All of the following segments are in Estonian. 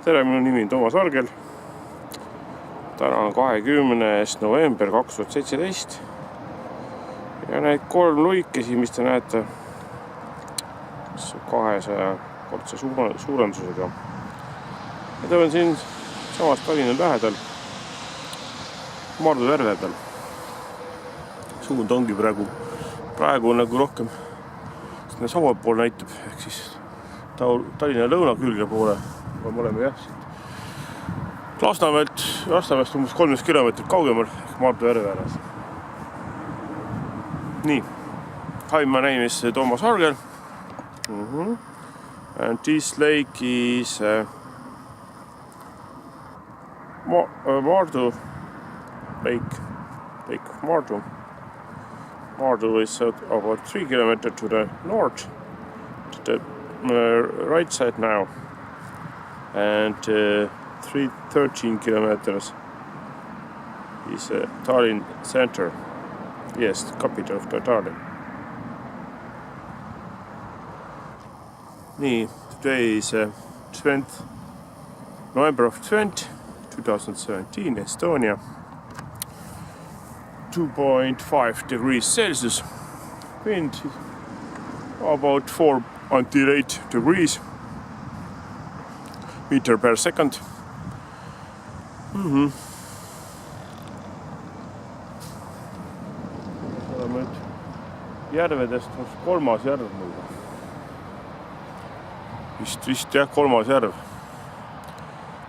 Tere, minu nimi on Toomas Argel. Täna on 20. november 2017 ja neid 3 luikesi, mis te näete 200-kordse suurendusega. Need on siin samas Tallinna lähedal Maardu järve peal. Suund ongi praegu nagu rohkem sinna Saue pool näitab, ehk siis Tallinna lõunakülge poole. Me oleme jah siit Lasnamäest umbes 13 kilomeetrit kaugemal ehk Maardu järve ääres. Nii, hi, my name is Toomas Argel. And this lake is Maardu Lake Maardu. Maardu is about 3 kilometers to the north, to the right side now, and 13 kilometers is Tallinn center. Yes, the capital of the Tallinn. Today is 20th November of 2017, Estonia. 2.5 degrees Celsius. Wind about 4 until 8 degrees meter per second. Oleme nüüd järvedest 3. järv mulle. Vist jah, 3. järv.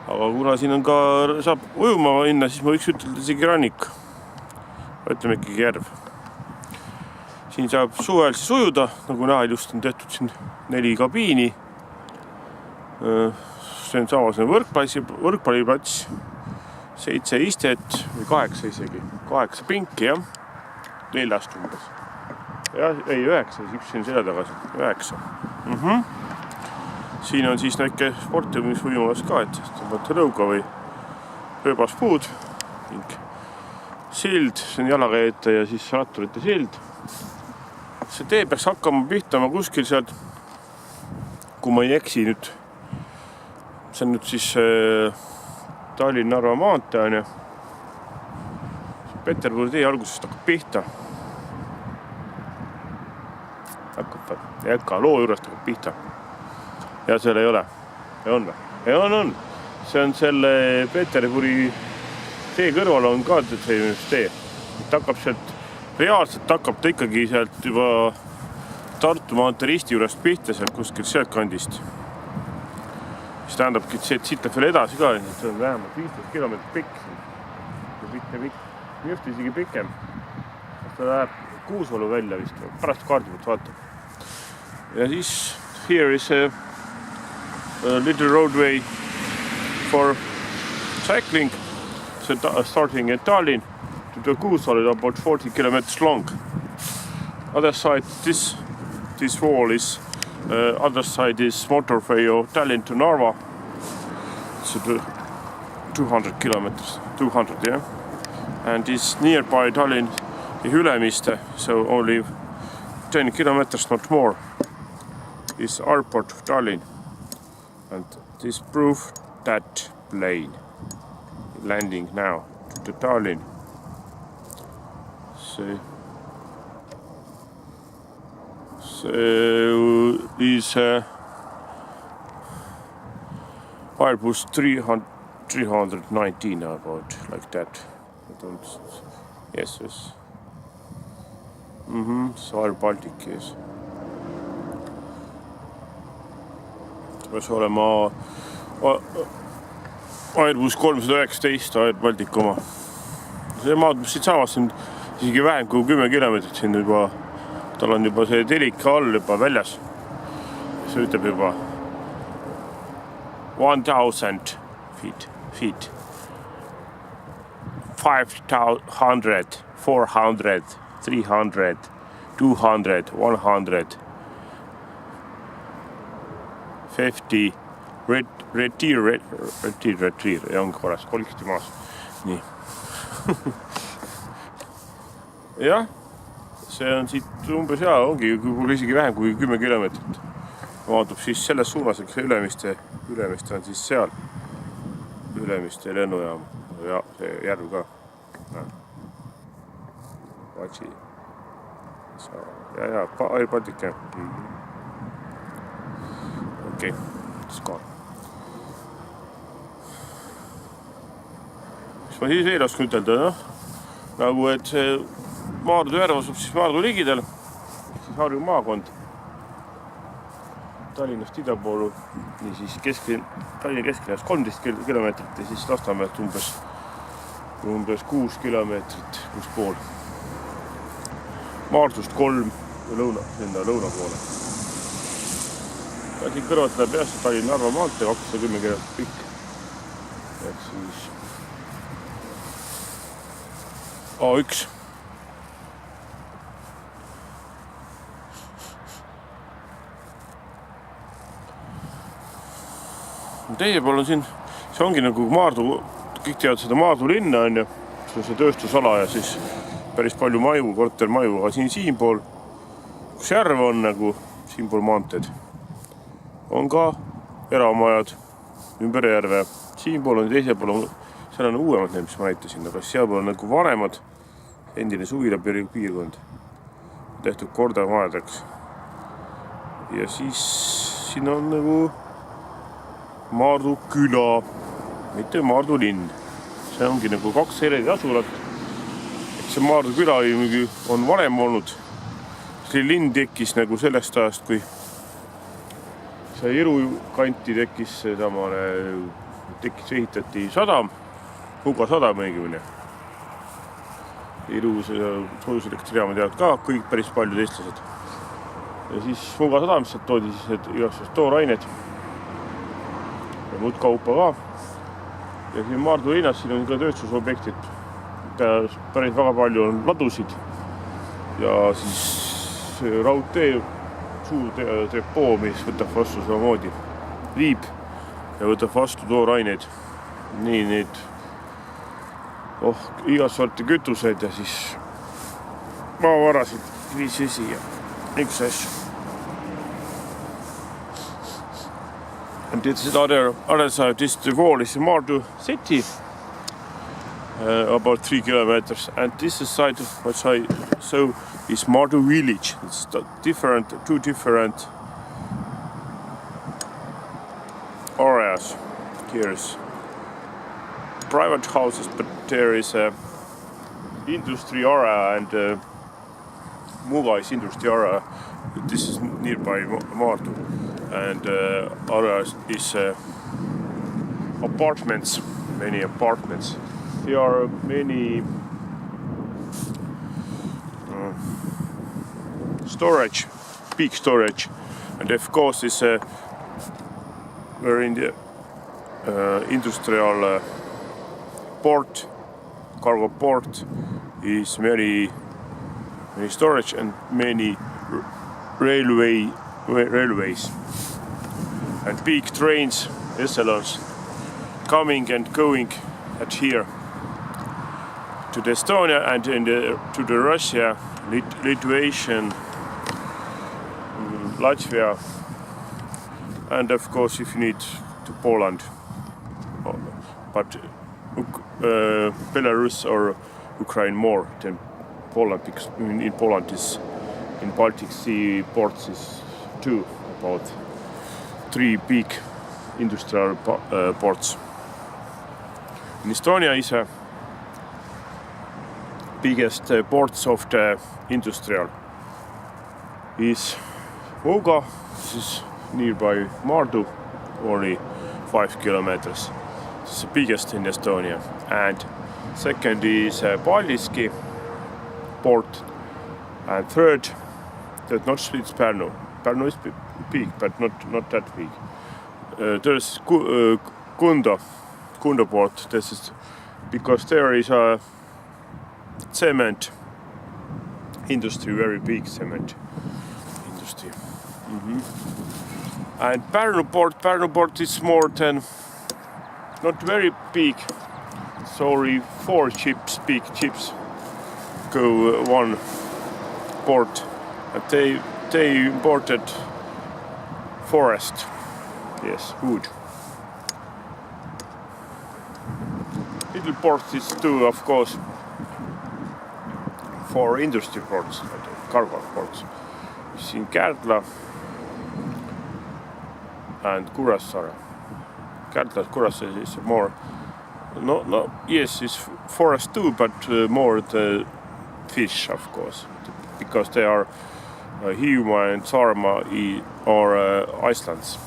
Aga kuna siin on ka saab ujuma minna, siis ma võiks ütelda isegi rannik. Ütleme ikkagi järv. Siin saab suvel siis ujuda, nagu näha, just on tehtud siin 4 kabiini. See on samas võrkpalliplats, 7 istet või 8 isegi, 8 pinki, jah, 4 umbes. Ei, 9, üks siin selle tagasi, 9. Siin on siis näike sportimisvõimalus ka, et tõmbate rõuga või rööbaspuud ning sild, see on jalakäijate ja siis ratturite sild. See tee peaks hakkama pihtama kuskil sealt, kui ma ei eksi nüüd. See on nüüd siis Tallinn-Narva maantee on ja Peterburi tee algusest hakkab pihta. Jätka loo juurest hakkab pihta. Ja seal ei ole. Ja on või? Ja on. See on selle Peterburi tee kõrval on ka tee. Hakkab sealt, reaalselt hakkab ta ikkagi sealt juba Tartu maantee risti juurest pihta sealt kuskil sealt kandist. Mis tähendabki, et siit läheb veel edasi ka, see on vähemalt 15 kilomeetrit pikk. Just isegi pikem. Ta läheb Kuusalu välja vist, pärast kaardi poolt vaatab. Ja siis here is a little roadway for cycling. So starting in Tallinn to the Kuusalu about 40 kilometers long. Other side, this wall is other side is motorway of Tallinn to Narva. So 200 kilometers, 200, yeah. And it's nearby Tallinn Ülemiste, so only 10 kilometers, not more, is airport of Tallinn. And this proof that plane landing now to Tallinn. See is Airbus 319 about like that. Yes. So Air Baltic, yes. Peaks olema Airbus 319 Air Baltic oma. See maad siit samast on isegi vähem kui 10 kilomeetrit siin juba. Tal on juba see telik all juba väljas. See ütleb juba 1000 feet. 500, 400, 300, 200, 100, 50, retrieve, ja ongi korras, kolkiti maas. Nii. Jah, see on siit umbes ongi isegi vähem kui 10 kilomeetrit. Vaatub siis selles suunas, et Ülemiste on siis seal. Ülemiste lennujaam ja see järv ka. Vatsi. Ja, Air Baltic. Okei, ska. Mis ma siis veel oskan ütelda, nagu et see Maardu järv asub siis Maardu ligidel, siis Harju maakond. Tallinnast ida poolu, nii siis Tallinna kesklinnas 13 kilomeetrit ja siis Lasnamäelt umbes 6 kilomeetrit, 6,5. Maardust 3 lõuna poole. Siin kõrvalt läheb jälle Tallinna-Narva maantee 210 kilomeetrit pikk. Ehk siis A1. Teie pool on siin, see ongi nagu Maardu, kõik teavad seda Maardu linna, on ju, see on see tööstusala ja siis päris palju maju, kortermaju, aga siin pool, kus järv on nagu, siin pool maanteed, on ka eramajad ümber järve. Siin pool on teise pool, seal on uuemad need, mis ma näitasin, aga seal pool on nagu vanemad, endine suvila piirkond, tehtud kordamajadeks. Ja siis siin on nagu Maardu küla, mitte Maardu linn. See ongi nagu 2 eri asulat. See Maardu küla on varem olnud. See linn tekkis nagu sellest ajast, kui see Iru kanti tekkis ehitati sadam, Muga sadam õigemini. Iru soojuselektrijaamu teavad ka kõik päris paljud eestlased. Ja siis Muga sadamist toodi siis need igasugused toorained. Muud kaupa ka. Ja siin Maardu linnas siin on ka tööstusobjektid. Päris väga palju on ladusid. Ja siis raudtee, suur depoo, mis võtab vastu samamoodi. Viib ja võtab vastu tooraineid. Nii need igas sorti kütused ja siis maavarasid viisisi ja üks asju. And this is other side, this the wall is Maardu city, about 3 kilometers. And this side, what I saw, is Maardu village. It's two different areas. Here is private houses, but there is a industry area and Muga is industry area. This is nearby Maardu. And area is apartments, many apartments. There are many storage, big storage, and of course is we're in the industrial port, cargo port is many storage and many railways and big trains, echelons coming and going at here to the Estonia and to the Russia, Lithuania, Latvia, and of course if you need to Poland, but Belarus or Ukraine more than Poland, because in Poland is in Baltic Sea ports is two, about 3 big industrial ports. In Estonia is a biggest ports of the industrial is Muuga, this is nearby Maardu, only 5 kilometers. This is the biggest in Estonia. And second is Paldiski port, and third, that not it's Pärnu. Pärnu is big, but not that big. There's Kunda port. This is because there is a cement industry, very big cement industry. And Pärnu port is more than not very big. Sorry, 4 ships, big ships go one port. And they imported forest, yes, wood. little ports is too, of course, for industry ports, cargo ports. In Kärdla and Kuressaare. Kärdla, Kuressaare is more, yes, it's forest too, but more the fish, of course, because they are Hiiumaa and Saaremaa or Icelands.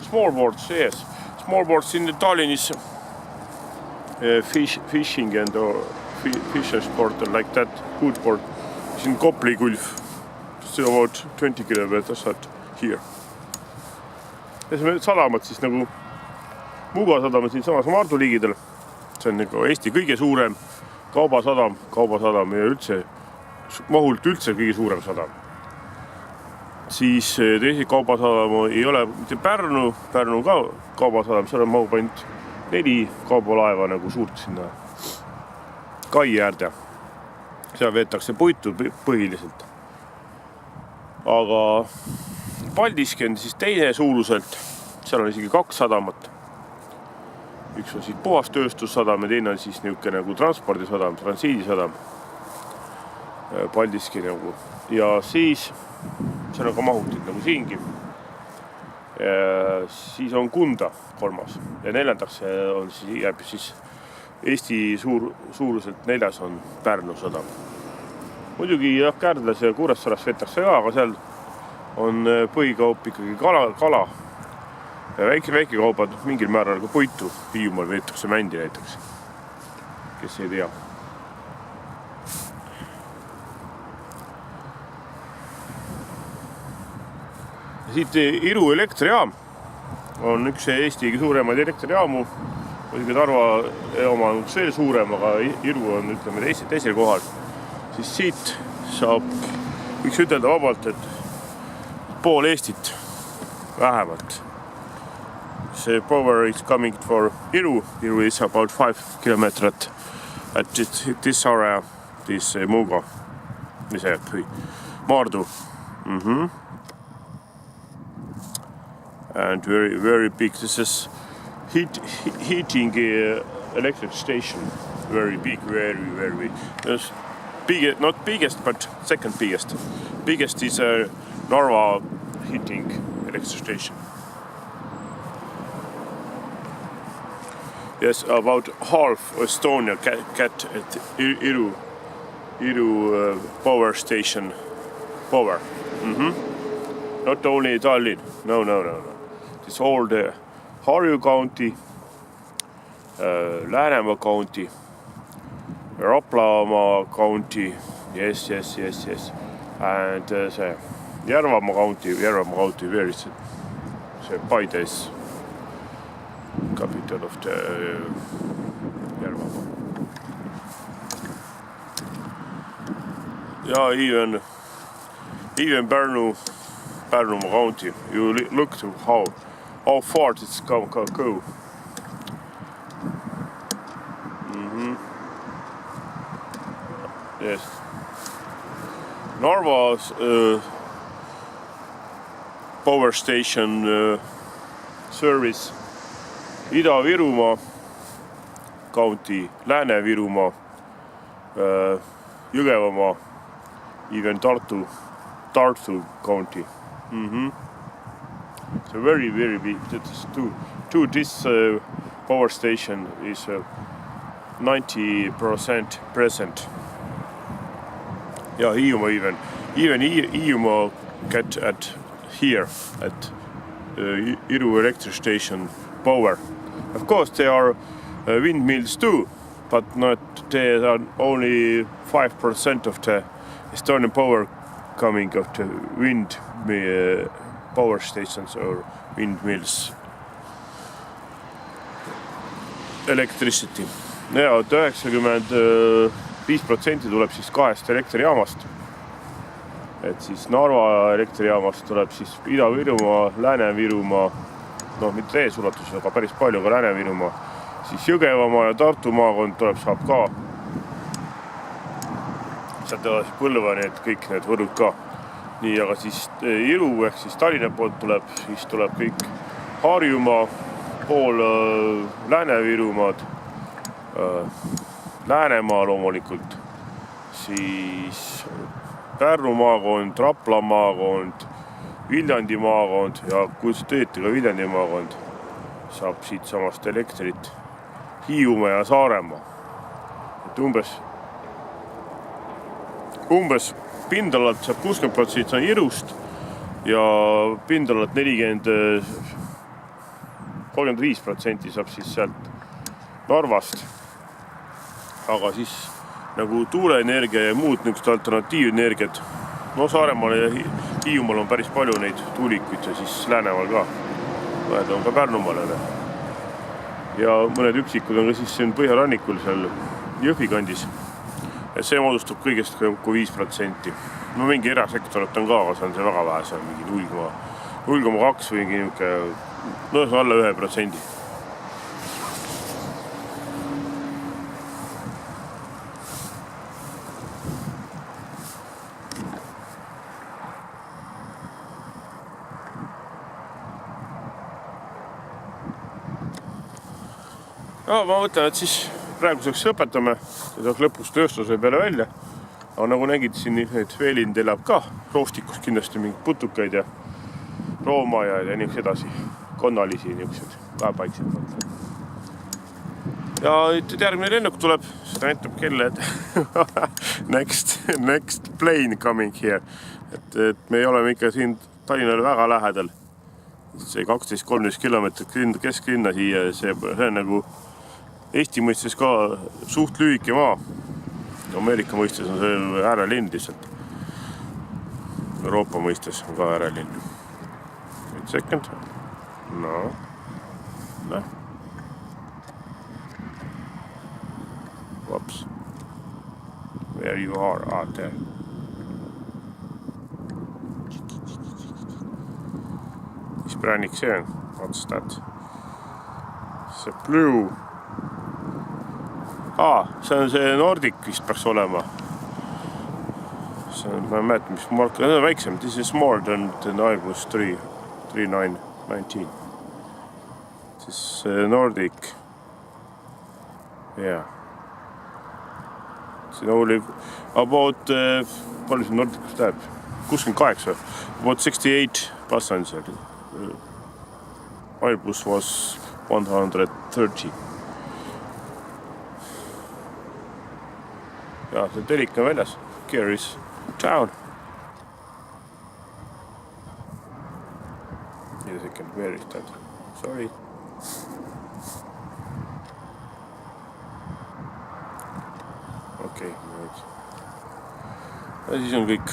Small boats, yes. Small boats in the Tallinn is fishing and fisher sport and like that. Good sport. It's in Kopli Gulf. Still about 20 kilometers out here. Ja see sadamad siis nagu Muuga sadam siin samas Maardu ligidel. See on nagu Eesti kõige suurem kaubasadam ja üldse mahult üldse kõige suurem sadam. Siis teisi kaubasadam ei ole mitte Pärnu ka kaubasadam, seal on mahub ainult 4 kaubalaeva nagu suurt sinna kai äärde. Seal veetakse puitu põhiliselt. Aga Paldiski on siis teine suuruselt, seal on isegi 2 sadamat. Üks on siis puhas tööstussadam ja teine on siis niuke nagu transpordisadam, transiidisadam. Paldiski nagu. Ja siis seal on ka mahutid nagu siingi. Siis on Kunda 3. ja 4. on siis, jääb siis Eesti suuruselt 4. on Pärnu sadam. Muidugi Kärdlas ja Kuressaares veetakse ka, aga seal on põhikaup ikkagi kala. Ja väike kaubad mingil määral ka puitu. Hiiumaal veetakse mändi näiteks, kes ei tea. Siit Iru elektrijaam on üks Eesti suuremaid elektrijaamu. Muidugi Tarva oma on veel suurem, aga Iru on ütleme teisel kohal. Siis siit saab võiks ütelda vabalt, et pool Eestit vähemalt. See power is coming for Iru. Iru is about 5 kilometers at this area, this Muuga, Maardu. And very big. This is heating electric station. Very big, very big. There's not biggest, but second biggest. Biggest is Narva heating electric station. Yes, about half Estonia get at Iru power station power. Not only Tallinn. No. It's all the Harju County, Läänemaa County, Raplamaa County, yes. And see Järvamaa County, where is it? See Paide is capital of the Järvamaa. Yeah, even Pärnumaa County. You look to how far it's go. Yes. Narva's power station service Ida-Virumaa County, Lääne-Virumaa, Jõgevamaa, even Tartu County. So very big. This power station is 90% present. Yeah, Hiiumaa even Hiiumaa get at here at Iru electric station power. Of course, there are windmills too, but they are only 5% of the Estonian power coming of the wind power stations or windmills electricity. Ja 95% tuleb siis 2 elektrijaamast. Et siis Narva elektrijaamast tuleb siis Ida-Virumaa, Lääne-Virumaa, mitte täies ulatuses, aga päris palju ka Lääne-Virumaa. Siis Jõgevamaa ja Tartu maakond saab ka. Sealt Põlvani, et kõik need võrud ka. nii, aga siis Iru ehk siis Tallinna poolt tuleb, siis tuleb kõik Harjumaa, pool Lääne-Virumaad, Läänemaa loomulikult, siis Pärnu maakond, Rapla maakond, Viljandi maakond ja kui teete ka Viljandi maakond, saab siit samast elektrit Hiiumaa ja Saaremaa. Et umbes pindalalt saab 60% on Irust ja pindalalt 35% saab siis sealt Narvast. Aga siis nagu tuuleenergia ja muud niisugused alternatiivenergiat. No Saaremaal ja Hiiumaal on päris palju neid tuulikuid ja siis Läänemaal ka. Mõned on ka Pärnumaal. Ja mõned üksikud on ka siis siin põhjarannikul seal Jõhvi kandis. Et see moodustab kõigest 5%. No mingi erasektorit on ka, aga see on see väga vähe, see on mingi 0,2 või niisugune, no see on alla 1%. No, ma mõtlen, et siis praeguseks lõpetame ja saaks lõpuks tööstuse peale välja. Aga nagu nägid siin, need Veelind elab ka roostikus kindlasti mingid putukaid ja roomajad ja niisugused edasi. Konnalisi niisugused, vähepaiksed. Ja nüüd järgmine lennuk tuleb, seda näitab kelle, et next plane coming here. Et me oleme ikka siin Tallinnale väga lähedal. See 12-13 kilomeetrit kesklinna siia, see on nagu Eesti mõistes ka suht lühike maa. Ameerika mõistes on see äärelind lihtsalt. Euroopa mõistes on ka äärelind. Wait a second. No. Whoops. Where you are out there. Mis präänik see on? What's that? See blue. See on see Nordic vist peaks olema. See on, ma ei mäleta, mis mark, see on väiksem. This is more than Airbus 3919. Siis Nordic. Yeah. Siin oli about, palju see Nordic läheb? 68. About 68 passenger. Airbus was 130. Ja, see telik on väljas. Here is town. Wait a second, where is that? Sorry. Okei, nüüd. Ja siis on kõik.